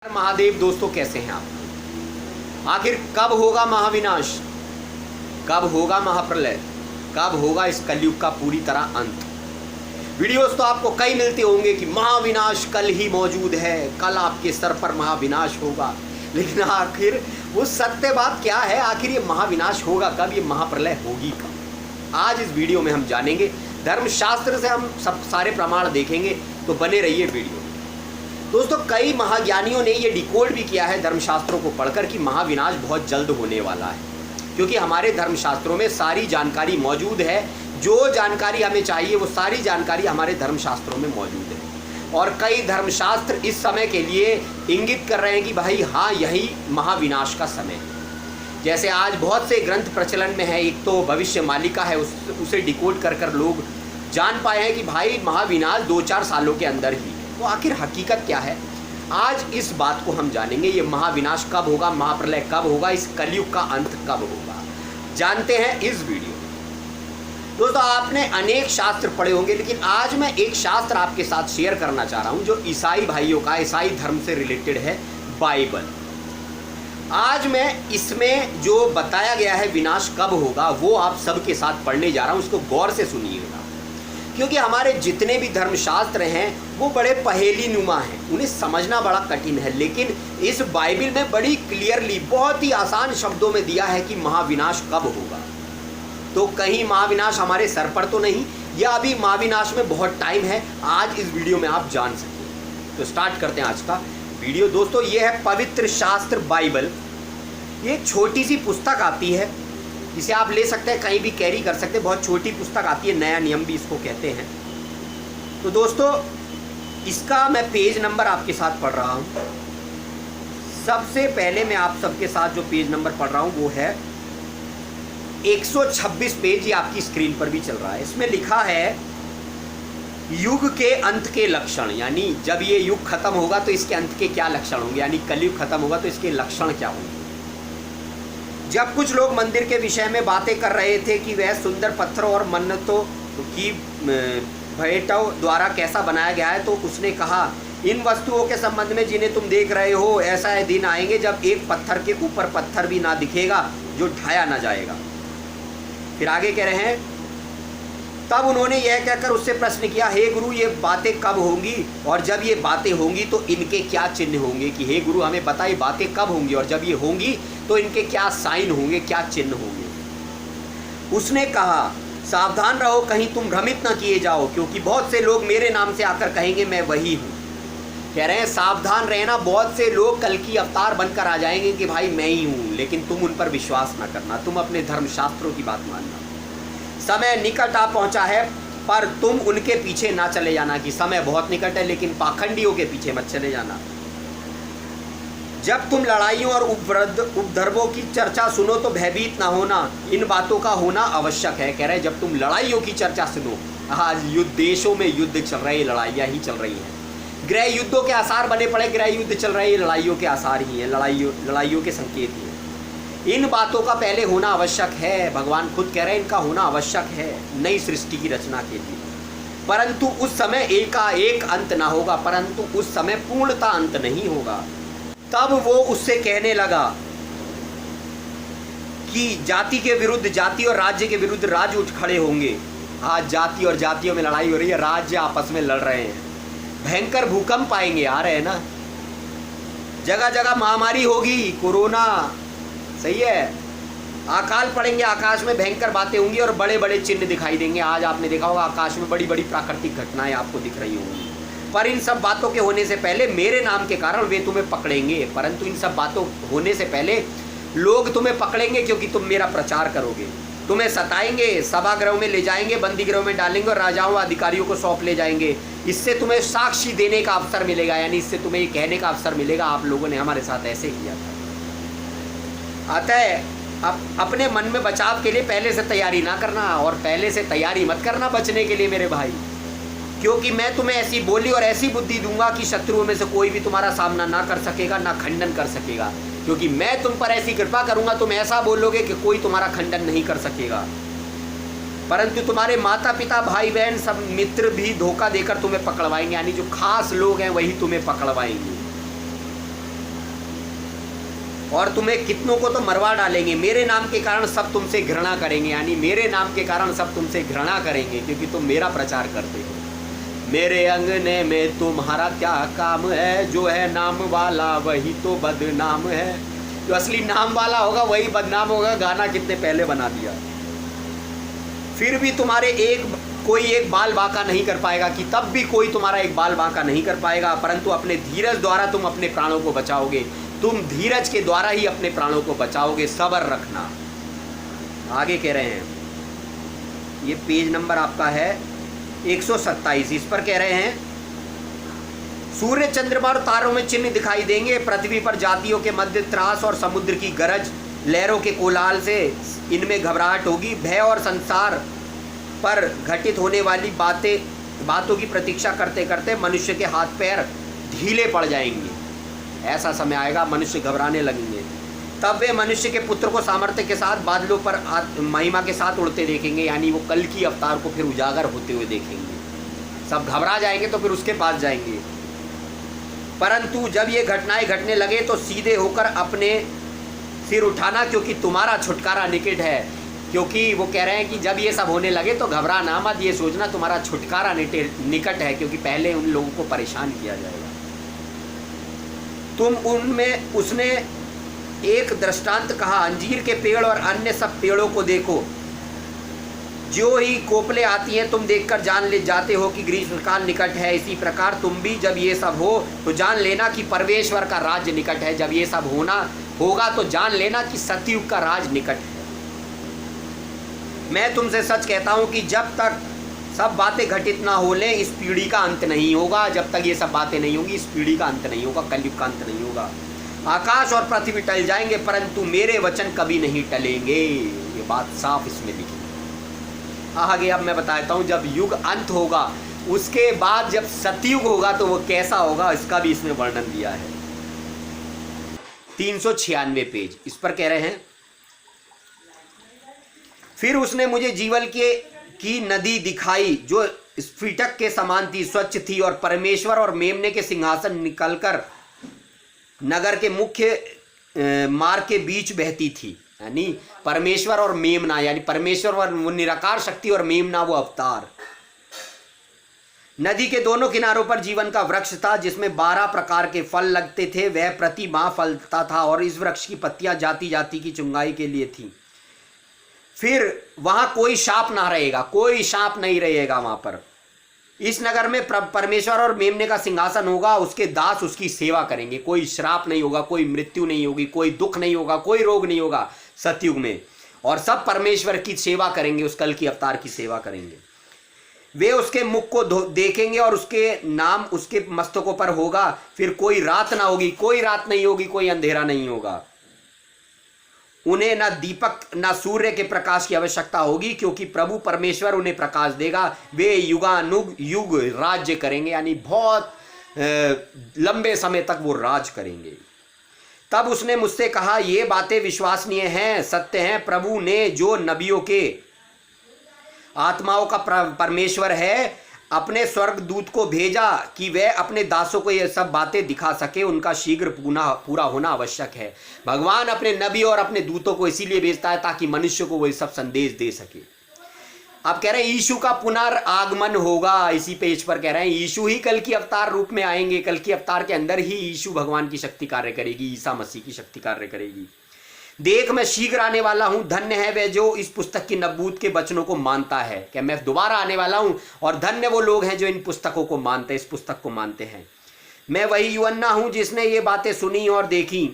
महादेव दोस्तों, कैसे हैं आप। आखिर कब होगा महाविनाश, कब होगा महाप्रलय, कब होगा इस कलयुग का पूरी तरह अंत। वीडियोस तो आपको कई मिलते होंगे कि महाविनाश कल ही मौजूद है, कल आपके सर पर महाविनाश होगा, लेकिन आखिर वो सत्य बात क्या है। आखिर ये महाविनाश होगा कब, ये महाप्रलय होगी कब। आज इस वीडियो में हम जानेंगे। धर्मशास्त्र से हम सब सारे प्रमाण देखेंगे, तो बने रहिए वीडियो। दोस्तों, कई महाज्ञानियों ने ये डिकोड भी किया है धर्मशास्त्रों को पढ़कर कि महाविनाश बहुत जल्द होने वाला है, क्योंकि हमारे धर्मशास्त्रों में सारी जानकारी मौजूद है। जो जानकारी हमें चाहिए वो सारी जानकारी हमारे धर्मशास्त्रों में मौजूद है। और कई धर्मशास्त्र इस समय के लिए इंगित कर रहे हैं कि भाई हाँ, यही महाविनाश का समय है। जैसे आज बहुत से ग्रंथ प्रचलन में है, एक तो भविष्य मालिका है, उसे डिकोड कर कर लोग जान पाए हैं कि भाई महाविनाश 2-4 सालों के अंदर ही। तो आखिर हकीकत क्या है, आज इस बात को हम जानेंगे। ये महाविनाश कब होगा, महाप्रलय कब होगा, इस कलयुग का अंत कब होगा, जानते हैं इस वीडियो। दोस्तों, आपने अनेक शास्त्र पढ़े होंगे, लेकिन आज मैं एक शास्त्र आपके साथ शेयर करना चाह रहा हूं जो ईसाई भाइयों का, ईसाई धर्म से रिलेटेड है, बाइबल। आज मैं इसमें जो बताया गया है विनाश कब होगा वो आप सबके साथ पढ़ने जा रहा हूं। उसको गौर से सुनिएगा, क्योंकि हमारे जितने भी धर्मशास्त्र हैं वो बड़े पहेली नुमा हैं, उन्हें समझना बड़ा कठिन है। लेकिन इस बाइबल में बड़ी क्लियरली, बहुत ही आसान शब्दों में दिया है कि महाविनाश कब होगा। तो कहीं महाविनाश हमारे सर पर तो नहीं, या अभी महाविनाश में बहुत टाइम है, आज इस वीडियो में आप जान सकें। तो स्टार्ट करते हैं आज का वीडियो। दोस्तों, ये है पवित्र शास्त्र बाइबल। ये छोटी सी पुस्तक आती है, इसे आप ले सकते हैं, कहीं भी कैरी कर सकते हैं। बहुत छोटी पुस्तक आती है, नया नियम भी इसको कहते हैं। तो दोस्तों, इसका मैं पेज नंबर आपके साथ पढ़ रहा हूँ। सबसे पहले मैं आप सबके साथ जो पेज नंबर पढ़ रहा हूँ वो है 126 पेज। ये आपकी स्क्रीन पर भी चल रहा है। इसमें लिखा है युग के अंत के लक्षण, यानी जब ये युग खत्म होगा तो इसके अंत के क्या लक्षण होंगे, यानी कलयुग खत्म होगा तो इसके लक्षण क्या होंगे। जब कुछ लोग मंदिर के विषय में बातें कर रहे थे कि वह सुंदर पत्थरों और मन्नतों की भेंटों द्वारा कैसा बनाया गया है, तो उसने कहा, इन वस्तुओं के संबंध में जिन्हें तुम देख रहे हो, ऐसा दिन आएंगे जब एक पत्थर के ऊपर पत्थर भी ना दिखेगा जो ढाया ना जाएगा। फिर आगे कह रहे हैं, तब उन्होंने यह कहकर उससे प्रश्न किया, हे गुरु, ये बातें कब होंगी, और जब ये बातें होंगी तो इनके क्या चिन्ह होंगे। कि हे गुरु, हमें पता ये बातें कब होंगी, और जब ये होंगी तो इनके क्या साइन होंगे, क्या चिन्ह होंगे। उसने कहा, सावधान रहो, कहीं तुम भ्रमित न किए जाओ, क्योंकि बहुत से लोग मेरे नाम से आकर कहेंगे मैं वही हूँ। कह रहे हैं सावधान रहना, बहुत से लोग कल की अवतार बनकर आ जाएंगे कि भाई मैं ही हूँ, लेकिन तुम उन पर विश्वास न करना, तुम अपने धर्मशास्त्रों की बात मानना। समय निकट आ पहुँचा है, पर तुम उनके पीछे ना चले जाना। कि समय बहुत निकट है, लेकिन पाखंडियों के पीछे मत चले जाना। जब तुम लड़ाइयों और उपद्रवों की चर्चा सुनो तो भयभीत ना होना, इन बातों का होना आवश्यक है। कह रहे हैं जब तुम लड़ाइयों की चर्चा सुनो, आज युद्ध, देशों में युद्ध चल रहे, लड़ाइयाँ ही चल रही हैं, गृह युद्धों के आसार बने पड़े, गृह युद्ध चल रहे, लड़ाइयों के आसार ही हैं, लड़ाइयों के संकेत ही हैं। इन बातों का पहले होना आवश्यक है। भगवान खुद कह रहे हैं इनका होना आवश्यक है नई सृष्टि की रचना के लिए। परंतु उस समय एकाएक अंत ना होगा, परंतु उस समय पूर्णता अंत नहीं होगा। तब वो उससे कहने लगा कि जाति के विरुद्ध जाति और राज्य के विरुद्ध राज्य उठ खड़े होंगे। आज जाति और जातियों में लड़ाई हो रही है, राज्य आपस में लड़ रहे हैं। भयंकर भूकंप आएंगे, आ रहे हैं ना, जगह जगह महामारी होगी, कोरोना, सही है, अकाल पड़ेंगे, आकाश में भयंकर बातें होंगी और बड़े बड़े चिन्ह दिखाई देंगे। आज आपने देखा होगा आकाश में बड़ी बड़ी प्राकृतिक घटनाएं आपको दिख रही होंगी। पर इन सब बातों के होने से पहले मेरे नाम के कारण वे तुम्हें पकड़ेंगे। परंतु इन सब बातों होने से पहले लोग तुम्हें पकड़ेंगे, क्योंकि तुम मेरा प्रचार करोगे। तुम्हें सताएंगे, सभागृह में ले जाएंगे, बंदी गृह में डालेंगे और राजाओं अधिकारियों को सौंप ले जाएंगे। इससे तुम्हें साक्षी देने का अवसर मिलेगा, यानी इससे तुम्हें ये कहने का अवसर मिलेगा, आप लोगों ने हमारे साथ ऐसे किया था। अतः अपने मन में बचाव के लिए पहले से तैयारी ना करना, और पहले से तैयारी मत करना बचने के लिए मेरे भाई, क्योंकि मैं तुम्हें ऐसी बोली और ऐसी बुद्धि दूंगा कि शत्रुओं में से कोई भी तुम्हारा सामना ना कर सकेगा, ना खंडन कर सकेगा। क्योंकि मैं तुम पर ऐसी कृपा करूंगा, तुम ऐसा बोलोगे कि कोई तुम्हारा खंडन नहीं कर सकेगा। परंतु तुम्हारे माता पिता, भाई बहन, सब मित्र भी धोखा देकर तुम्हें पकड़वाएंगे, यानी जो खास लोग हैं वही तुम्हें पकड़वाएंगे। और तुम्हें कितनों को तो मरवा डालेंगे। मेरे नाम के कारण सब तुमसे घृणा करेंगे, यानी मेरे नाम के कारण सब तुमसे घृणा करेंगे, क्योंकि तुम मेरा प्रचार करते हो। मेरे अंगने में तुम्हारा क्या काम है, जो है नाम वाला वही तो बदनाम है। जो असली नाम वाला होगा वही बदनाम होगा। गाना कितने पहले बना दिया। फिर भी तुम्हारे कोई एक बाल बांका नहीं कर पाएगा, कि तब भी कोई तुम्हारा एक बाल बांका नहीं कर पाएगा, परंतु अपने धीरज द्वारा तुम अपने प्राणों को बचाओगे। तुम धीरज के द्वारा ही अपने प्राणों को बचाओगे, सब्र रखना। आगे कह रहे हैं, ये पेज नंबर आपका है 127। इस पर कह रहे हैं, सूर्य चंद्रमा और तारों में चिन्ह दिखाई देंगे, पृथ्वी पर जातियों के मध्य त्रास और समुद्र की गरज, लहरों के कोलाहल से इनमें घबराहट होगी। भय और संसार पर घटित होने वाली बातों की प्रतीक्षा करते करते मनुष्य के हाथ पैर ढीले पड़ जाएंगे। ऐसा समय आएगा मनुष्य घबराने लगेंगे। तब वे मनुष्य के पुत्र को सामर्थ्य के साथ बादलों पर महिमा के साथ उड़ते देखेंगे, यानी वो कल की अवतार को फिर उजागर होते हुए देखेंगे। सब घबरा जाएंगे तो फिर उसके पास जाएंगे। परंतु जब ये घटनाएं घटने लगे तो सीधे होकर अपने सिर उठाना, क्योंकि तुम्हारा छुटकारा निकट है। क्योंकि वो कह रहे हैं कि जब ये सब होने लगे तो घबराना मत, ये सोचना तुम्हारा छुटकारा निकट है, क्योंकि पहले उन लोगों को परेशान किया जाएगा। उसने एक दृष्टांत कहा, अंजीर के पेड़ और अन्य सब पेड़ों को देखो, जो ही कोपले आती हैं तुम देखकर जान ले जाते हो कि ग्रीष्मकाल निकट है। इसी प्रकार तुम भी जब ये सब हो तो जान लेना कि परमेश्वर का राज्य निकट है। जब ये सब होगा तो जान लेना कि सतयुग का राज निकट है। मैं तुमसे सच कहता हूं कि जब तक सब बातें घटित ना हो लें, इस पीढ़ी का अंत नहीं होगा। जब तक ये सब बातें नहीं होंगी, इस पीढ़ी का अंत नहीं होगा, कलयुग का अंत नहीं होगा। आकाश और पृथ्वी टल जाएंगे, परंतु मेरे वचन कभी नहीं टलेंगे। ये बात साफ इसमें लिखी। आगे अब मैं बताता हूँ, जब युग अंत होगा उसके बाद जब सतयुग होगा तो वो कैसा होगा, इसका भी इसमें वर्णन दिया है। 396 पेज। इस पर कह रहे हैं, फिर उसने मुझे जीवन की नदी दिखाई, जो स्फटिक के समान थी, स्वच्छ थी, और परमेश्वर और मेमने के सिंहासन निकलकर नगर के मुख्य मार्ग के बीच बहती थी। यानी परमेश्वर और मेमना, यानी परमेश्वर और वो निराकार शक्ति और मेमना वो अवतार। नदी के दोनों किनारों पर जीवन का वृक्ष था, जिसमें 12 प्रकार के फल लगते थे। वह प्रति माह फलता था, और इस वृक्ष की पत्तियां जाति जाति की चुंगाई के लिए थी। फिर वहां कोई शाप ना रहेगा, कोई शाप नहीं रहेगा वहां पर। इस नगर में परमेश्वर और मेमने का सिंहासन होगा, उसके दास उसकी सेवा करेंगे। कोई श्राप नहीं होगा, कोई मृत्यु नहीं होगी, कोई दुख नहीं होगा, कोई रोग नहीं होगा सतयुग में। और सब परमेश्वर की सेवा करेंगे, उस कल की अवतार की सेवा करेंगे। वे उसके मुख को देखेंगे और उसके नाम उसके मस्तकों पर होगा। फिर कोई रात ना होगी, कोई रात नहीं होगी, कोई अंधेरा नहीं होगा। उन्हें ना दीपक ना सूर्य के प्रकाश की आवश्यकता होगी, क्योंकि प्रभु परमेश्वर उन्हें प्रकाश देगा। वे युगानुग युग राज्य करेंगे, यानी बहुत लंबे समय तक वो राज करेंगे। तब उसने मुझसे कहा, ये बातें विश्वसनीय हैं, सत्य हैं। प्रभु ने जो नबियों के आत्माओं का परमेश्वर है, अपने स्वर्गदूत को भेजा कि वह अपने दासों को ये सब बातें दिखा सके। उनका शीघ्र पूरा होना आवश्यक है। भगवान अपने नबी और अपने दूतों को इसीलिए भेजता है ताकि मनुष्य को वो ये सब संदेश दे सके। अब कह रहे हैं यीशु का पुनरागमन होगा। इसी पेज पर कह रहे हैं यीशु ही कल की अवतार रूप में आएंगे। कल की अवतार के अंदर ही यीशु भगवान की शक्ति कार्य करेगी, ईसा मसीह की शक्ति कार्य करेगी। देख मैं शीघ्र आने वाला हूं, धन्य है वह जो इस पुस्तक की नबूत के वचनों को मानता है। क्या मैं दोबारा आने वाला हूं, और धन्य वो लोग हैं जो इन पुस्तकों को मानते, इस पुस्तक को मानते हैं। मैं वही यूहन्ना हूं जिसने ये बातें सुनी और देखी।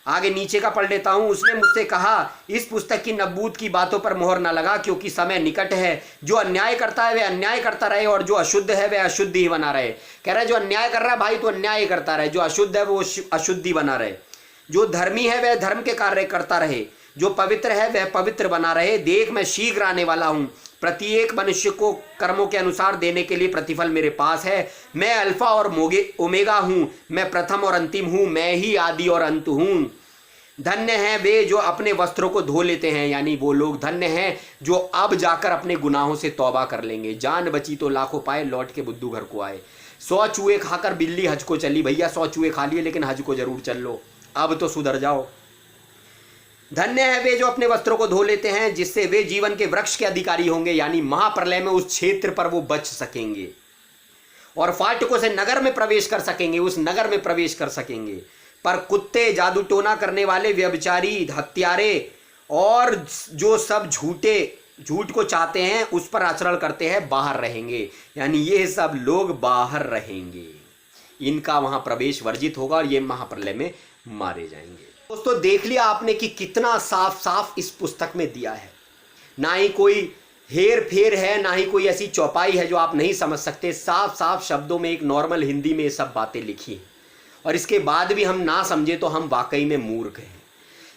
आगे नीचे का पढ़ लेता हूं। उसने मुझसे कहा, इस पुस्तक की नबूत की बातों पर मोहर न लगा, क्योंकि समय निकट है। जो अन्याय करता है वह अन्याय करता रहे, और जो अशुद्ध है वह अशुद्ध ही बना रहे। कह रहा है जो अन्याय कर रहा है भाई तो अन्याय करता रहे, जो अशुद्ध है वो अशुद्धि बना रहे। जो धर्मी है वह धर्म के कार्य करता रहे, जो पवित्र है वह पवित्र बना रहे। देख मैं शीघ्र आने वाला हूं, प्रत्येक मनुष्य को कर्मों के अनुसार देने के लिए प्रतिफल मेरे पास है। मैं अल्फा और ओमेगा हूं, मैं प्रथम और अंतिम हूं, मैं ही आदि और अंत हूं। धन्य हैं वे जो अपने वस्त्रों को धो लेते हैं, यानी वो लोग धन्य हैं जो अब जाकर अपने गुनाहों से तौबा कर लेंगे। जान बची तो लाखों पाए, लौट के बुद्धू घर को आए। 100 चूहे खाकर बिल्ली हज को चली। भैया 100 चूहे खा लिए लेकिन हज को जरूर चल लो। अब तो सुधर जाओ। धन्य है वे जो अपने वस्त्रों को धो लेते हैं, जिससे वे जीवन के वृक्ष के अधिकारी होंगे, यानी महाप्रलय में उस क्षेत्र पर वो बच सकेंगे और फाटकों से नगर में प्रवेश कर सकेंगे, उस नगर में प्रवेश कर सकेंगे। पर कुत्ते, जादू टोना करने वाले, व्यभिचारी, हत्यारे और जो सब झूठ को चाहते हैं, उस पर आचरण करते हैं, बाहर रहेंगे। यानी ये सब लोग बाहर रहेंगे, इनका वहां प्रवेश वर्जित होगा और ये महाप्रलय में मारे जाएंगे। दोस्तों देख लिया आपने कि कितना साफ साफ इस पुस्तक में दिया है। ना ही कोई हेर फेर है, ना ही कोई ऐसी चौपाई है जो आप नहीं समझ सकते। साफ साफ शब्दों में एक नॉर्मल हिंदी में ये सब बातें लिखी हैं और इसके बाद भी हम ना समझे तो हम वाकई में मूर्ख हैं।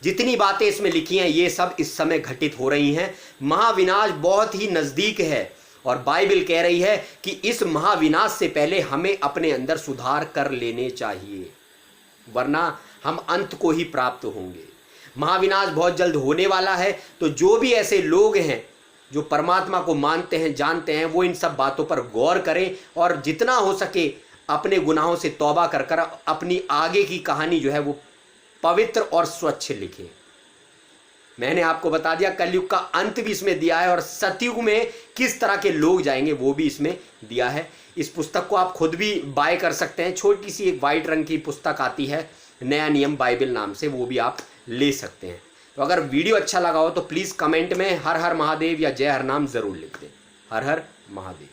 जितनी बातें इसमें लिखी हैं ये सब इस समय घटित हो रही हैं। महाविनाश बहुत ही नज़दीक है और बाइबल कह रही है कि इस महाविनाश से पहले हमें अपने अंदर सुधार कर लेने चाहिए, वरना हम अंत को ही प्राप्त होंगे। महाविनाश बहुत जल्द होने वाला है, तो जो भी ऐसे लोग हैं जो परमात्मा को मानते हैं, जानते हैं, वो इन सब बातों पर गौर करें और जितना हो सके अपने गुनाहों से तौबा कर कर अपनी आगे की कहानी जो है वो पवित्र और स्वच्छ लिखें। मैंने आपको बता दिया कलयुग का अंत भी इसमें दिया है और सतयुग में किस तरह के लोग जाएंगे वो भी इसमें दिया है। इस पुस्तक को आप खुद भी बाय कर सकते हैं। छोटी सी एक वाइट रंग की पुस्तक आती है, नया नियम बाइबल नाम से, वो भी आप ले सकते हैं। तो अगर वीडियो अच्छा लगा हो तो प्लीज़ कमेंट में हर हर महादेव या जय हर नाम ज़रूर लिख दें। हर हर महादेव।